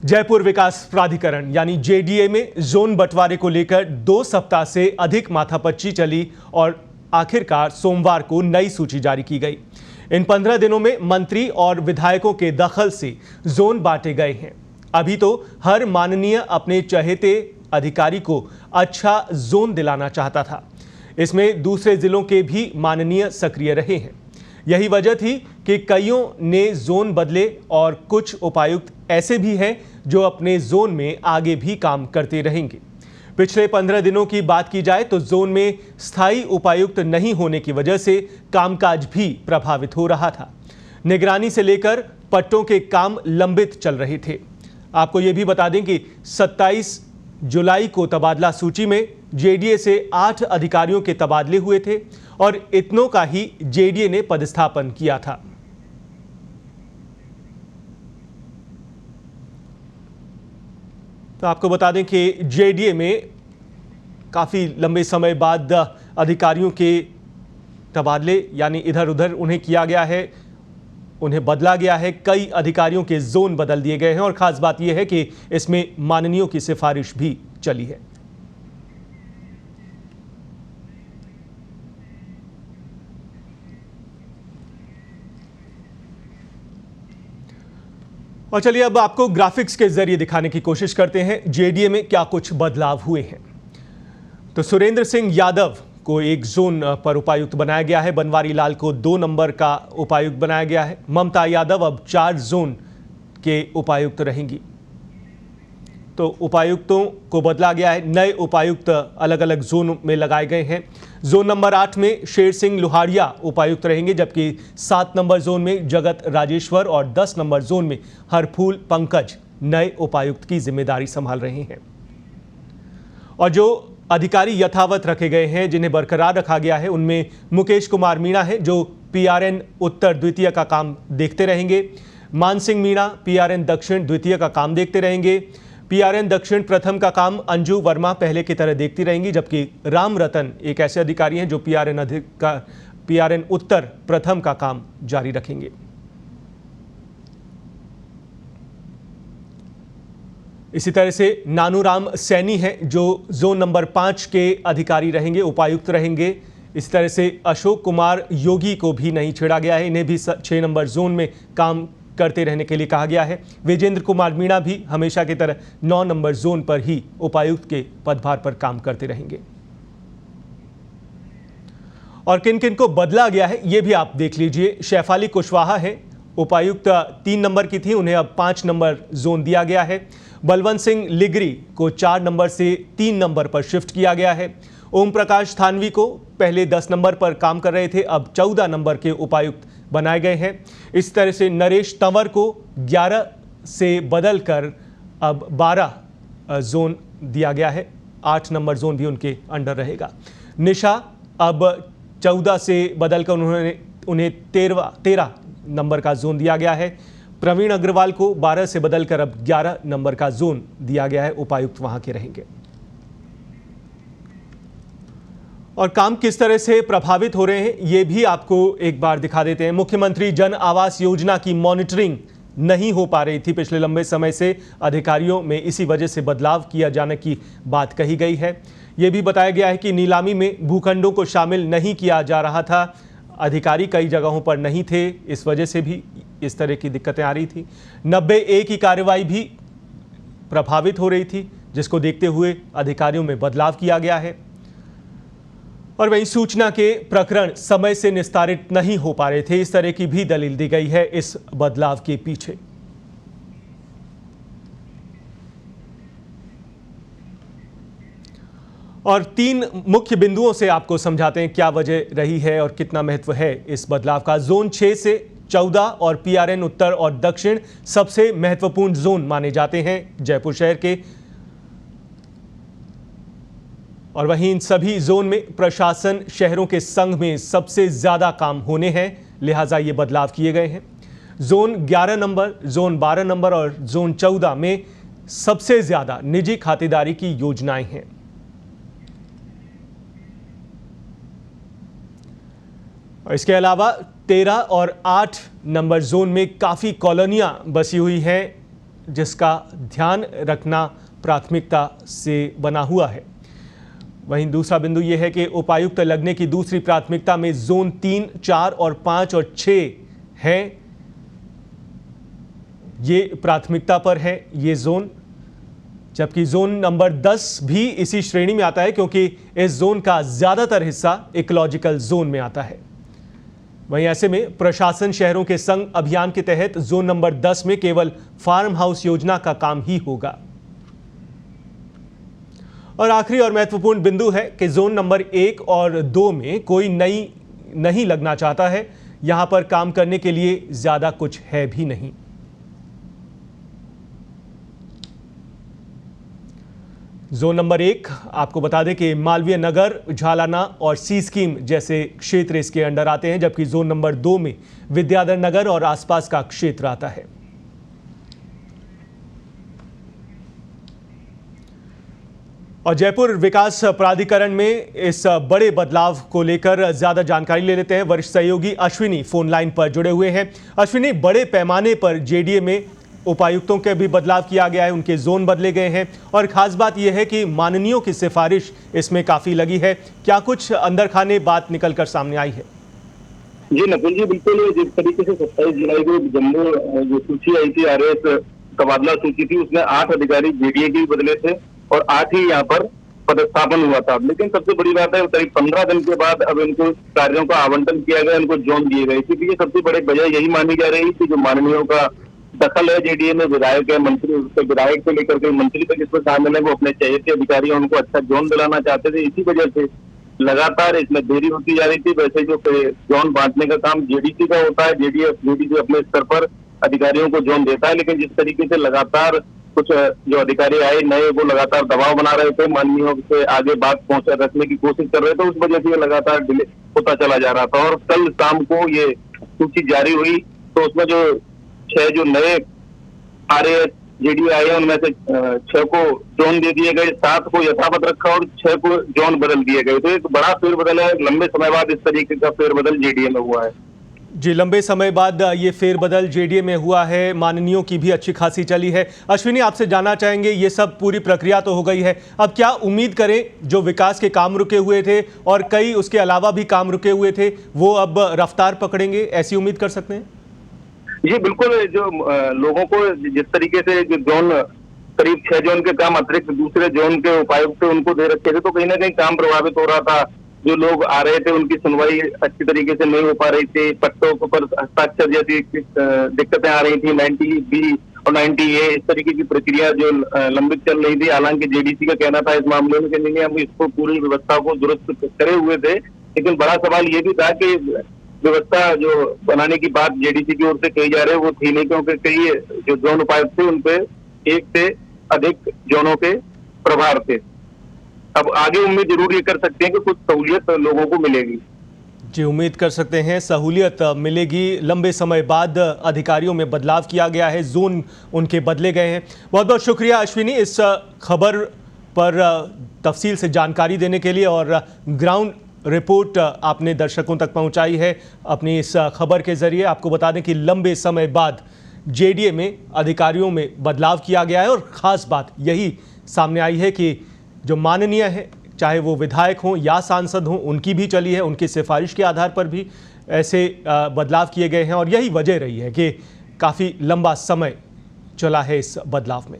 जयपुर विकास प्राधिकरण यानी जेडीए में जोन बंटवारे को लेकर 2 सप्ताह से अधिक माथापच्ची चली और आखिरकार सोमवार को नई सूची जारी की गई। इन 15 दिनों में मंत्री और विधायकों के दखल से जोन बांटे गए हैं। अभी तो हर माननीय अपने चहेते अधिकारी को अच्छा जोन दिलाना चाहता था। इसमें दूसरे जिलों के भी माननीय सक्रिय रहे हैं। यही वजह थी कि कईयों ने जोन बदले और कुछ उपायुक्त ऐसे भी हैं जो अपने जोन में आगे भी काम करते रहेंगे। पिछले 15 दिनों की बात की जाए तो जोन में स्थायी उपायुक्त नहीं होने की वजह से कामकाज भी प्रभावित हो रहा था। निगरानी से लेकर पट्टों के काम लंबित चल रहे थे। आपको यह भी बता दें कि 27 जुलाई को तबादला सूची में जेडीए से 8 अधिकारियों के तबादले हुए थे और इतनों का ही जेडीए ने पदस्थापन किया था। तो आपको बता दें कि जेडीए में काफ़ी लंबे समय बाद अधिकारियों के तबादले यानी इधर उधर उन्हें किया गया है, उन्हें बदला गया है। कई अधिकारियों के जोन बदल दिए गए हैं और ख़ास बात यह है कि इसमें माननीयों की सिफारिश भी चली है। और चलिए अब आपको ग्राफिक्स के जरिए दिखाने की कोशिश करते हैं जेडीए में क्या कुछ बदलाव हुए हैं। तो सुरेंद्र सिंह यादव को एक जोन पर उपायुक्त बनाया गया है। बनवारी लाल को 2 नंबर का उपायुक्त बनाया गया है। ममता यादव अब 4 जोन के उपायुक्त रहेंगी। तो उपायुक्तों को बदला गया है। नए उपायुक्त अलग अलग जोन में लगाए गए हैं। जोन नंबर 8 में शेर सिंह लोहारिया उपायुक्त रहेंगे, जबकि 7 नंबर जोन में जगत राजेश्वर और 10 नंबर जोन में हरफूल पंकज नए उपायुक्त की जिम्मेदारी संभाल रहे हैं। और जो अधिकारी यथावत रखे गए हैं, जिन्हें बरकरार रखा गया है, उनमें मुकेश कुमार मीणा है जो पीआरएन उत्तर द्वितीय का काम देखते रहेंगे। मान सिंह मीणा पीआरएन दक्षिण द्वितीय का काम देखते रहेंगे। पीआरएन दक्षिण प्रथम का काम अंजू वर्मा पहले की तरह देखती रहेंगी, जबकि राम रतन एक ऐसे अधिकारी हैं जो पीआरएन उत्तर प्रथम का काम जारी रखेंगे। इसी तरह से नानूराम सैनी हैं जो जोन नंबर 5 के अधिकारी रहेंगे, उपायुक्त रहेंगे। इस तरह से अशोक कुमार योगी को भी नहीं छेड़ा गया है, इन्हें भी 6 नंबर जोन में काम करते रहने के लिए कहा गया है। विजेंद्र कुमार मीणा भी हमेशा की तरह 9 नंबर जोन पर ही उपायुक्त के पदभार पर काम करते रहेंगे। और किन किन को बदला गया है ये भी आप देख लीजिए। शैफाली कुशवाहा है, उपायुक्त 3 नंबर की थी, उन्हें अब 5 नंबर जोन दिया गया है। बलवंत सिंह लिगरी को 4 नंबर से 3 नंबर पर शिफ्ट किया गया है। ओम प्रकाश थानवी को पहले 10 नंबर पर काम कर रहे थे, अब 14 नंबर के उपायुक्त बनाए गए हैं। इस तरह से नरेश तंवर को 11 से बदलकर अब 12 जोन दिया गया है। 8 नंबर जोन भी उनके अंडर रहेगा। निशा अब 14 से बदलकर उन्हें 13 नंबर का जोन दिया गया है। प्रवीण अग्रवाल को 12 से बदलकर अब 11 नंबर का जोन दिया गया है। उपायुक्त वहां के रहेंगे। और काम किस तरह से प्रभावित हो रहे हैं ये भी आपको एक बार दिखा देते हैं। मुख्यमंत्री जन आवास योजना की मॉनिटरिंग नहीं हो पा रही थी पिछले लंबे समय से। अधिकारियों में इसी वजह से बदलाव किया जाने की बात कही गई है। यह भी बताया गया है कि नीलामी में भूखंडों को शामिल नहीं किया जा रहा था। अधिकारी कई जगहों पर नहीं थे, इस वजह से भी इस तरह की दिक्कतें आ रही थी। 90A की कार्रवाई भी प्रभावित हो रही थी, जिसको देखते हुए अधिकारियों में बदलाव किया गया है। और वहीं सूचना के प्रकरण समय से निस्तारित नहीं हो पा रहे थे, इस तरह की भी दलील दी गई है इस बदलाव के पीछे। और 3 मुख्य बिंदुओं से आपको समझाते हैं क्या वजह रही है और कितना महत्व है इस बदलाव का। जोन 6 से 14 और पीआरएन उत्तर और दक्षिण सबसे महत्वपूर्ण जोन माने जाते हैं जयपुर शहर के। और वहीं इन सभी जोन में प्रशासन शहरों के संघ में सबसे ज्यादा काम होने हैं, लिहाजा ये बदलाव किए गए हैं। जोन 11 नंबर, जोन 12 नंबर और जोन 14 में सबसे ज्यादा निजी खातेदारी की योजनाएं हैं। और इसके अलावा 13 और 8 नंबर जोन में काफ़ी कॉलोनियां बसी हुई हैं जिसका ध्यान रखना प्राथमिकता से बना हुआ है। वहीं दूसरा बिंदु यह है कि उपायुक्त लगने की दूसरी प्राथमिकता में जोन 3, 4 और 5 और 6 हैं। ये प्राथमिकता पर है ये जोन, जबकि जोन नंबर 10 भी इसी श्रेणी में आता है क्योंकि इस जोन का ज्यादातर हिस्सा इकोलॉजिकल जोन में आता है। वहीं ऐसे में प्रशासन शहरों के संग अभियान के तहत जोन नंबर 10 में केवल फार्म हाउस योजना का काम ही होगा। और आखिरी और महत्वपूर्ण बिंदु है कि जोन नंबर 1 और 2 में कोई नई नहीं लगना चाहता है। यहां पर काम करने के लिए ज्यादा कुछ है भी नहीं। जोन नंबर 1 आपको बता दें कि मालवीय नगर, झालाना और सी स्कीम जैसे क्षेत्र इसके अंडर आते हैं, जबकि जोन नंबर 2 में विद्याधर नगर और आसपास का क्षेत्र आता है। और जयपुर विकास प्राधिकरण में इस बड़े बदलाव को लेकर ज्यादा जानकारी ले लेते हैं। वरिष्ठ सहयोगी अश्विनी फोन लाइन पर जुड़े हुए हैं। अश्विनी, बड़े पैमाने पर जेडीए में उपायुक्तों के भी बदलाव किया गया है, उनके जोन बदले गए हैं और खास बात यह है कि माननीयों की सिफारिश इसमें काफी लगी है। क्या कुछ अंदर खाने बात निकलकर सामने आई है? जी नकुल जी, बिल्कुल जिस तरीके से 27 जुलाई को जम्मू जो सूची आई थी, आरएस तबादला सूची थी, उसमें 8 अधिकारी जेडीए के बदले थे और 8 ही यहाँ पर पदस्थापन हुआ था। लेकिन सबसे बड़ी बात है, करीब 15 दिन के बाद अब इनको कार्यों का आवंटन किया गया, इनको जोन दिए गए। क्योंकि ये सबसे बड़ी वजह यही मानी जा रही थी, जो माननीयों का दखल है जेडीए में, विधायक है, मंत्री, उसके विधायक से लेकर के मंत्री तक इसमें शामिल है, वो अपने चहेते अधिकारी उनको अच्छा जोन दिलाना चाहते थे। इसी वजह से लगातार इसमें देरी होती जा रही थी। वैसे जो जोन बांटने का काम जेडीसी का होता है, जेडीसी अपने स्तर पर अधिकारियों को जोन देता है, लेकिन जिस तरीके से लगातार कुछ जो अधिकारी आए नए, वो लगातार दबाव बना रहे थे, माननीयों से आगे बात पहुंचा रखने की कोशिश कर रहे थे, उस वजह से ये लगातार डिले होता चला जा रहा था। और कल शाम को ये सूची जारी हुई तो उसमें जो 6 जो नए आरएएस जेडीए आए, उनमें से 6 को जोन दे दिए गए, 7 को यथावत रखा और 6 को जोन बदल दिए गए। तो एक बड़ा फेरबदल है, लंबे समय बाद इस तरीके का फेरबदल जेडीए में हुआ है। जी, लंबे समय बाद ये फेरबदल जेडीए में हुआ है, माननीयों की भी अच्छी खासी चली है। अश्विनी, आपसे जानना चाहेंगे, ये सब पूरी प्रक्रिया तो हो गई है, अब क्या उम्मीद करें? जो विकास के काम रुके हुए थे और कई उसके अलावा भी काम रुके हुए थे, वो अब रफ्तार पकड़ेंगे, ऐसी उम्मीद कर सकते हैं? जी बिल्कुल, जो लोगों को जिस तरीके से जो जोन, करीब 6 जोन के काम अतिरिक्त दूसरे जोन के उपायुक्त उनको दे रखे थे, तो कहीं ना कहीं काम प्रभावित हो रहा था। जो लोग आ रहे थे उनकी सुनवाई अच्छी तरीके से नहीं हो पा रही थी, पट्टों पर हस्ताक्षर जैसी दिक्कतें आ रही थी, 90B और 90A इस तरीके की प्रक्रिया जो लंबित चल रही थी। हालांकि जेडीसी का कहना था इस मामले में कि नहीं, हम इसको पूरी व्यवस्था को दुरुस्त करे हुए थे, लेकिन बड़ा सवाल ये भी था कि व्यवस्था जो बनाने की बात जेडीसी की ओर से कही जा रही है वो थी नहीं, क्योंकि कई जो जोन उपायुक्त थे उनपे 1 से अधिक जोनों के प्रभार थे। अब आगे उम्मीद जरूर ये कर सकते हैं कि कुछ सहूलियत लोगों को मिलेगी। जी, उम्मीद कर सकते हैं सहूलियत मिलेगी। लंबे समय बाद अधिकारियों में बदलाव किया गया है, जोन उनके बदले गए हैं। बहुत बहुत शुक्रिया अश्विनी इस खबर पर तफसील से जानकारी देने के लिए, और ग्राउंड रिपोर्ट आपने दर्शकों तक पहुंचाई है अपनी इस खबर के जरिए। आपको बता दें कि लंबे समय बाद जेडीए में अधिकारियों में बदलाव किया गया है और ख़ास बात यही सामने आई है कि जो माननीय है, चाहे वो विधायक हों या सांसद हों, उनकी भी चली है, उनकी सिफारिश के आधार पर भी ऐसे बदलाव किए गए हैं और यही वजह रही है कि काफ़ी लंबा समय चला है इस बदलाव में।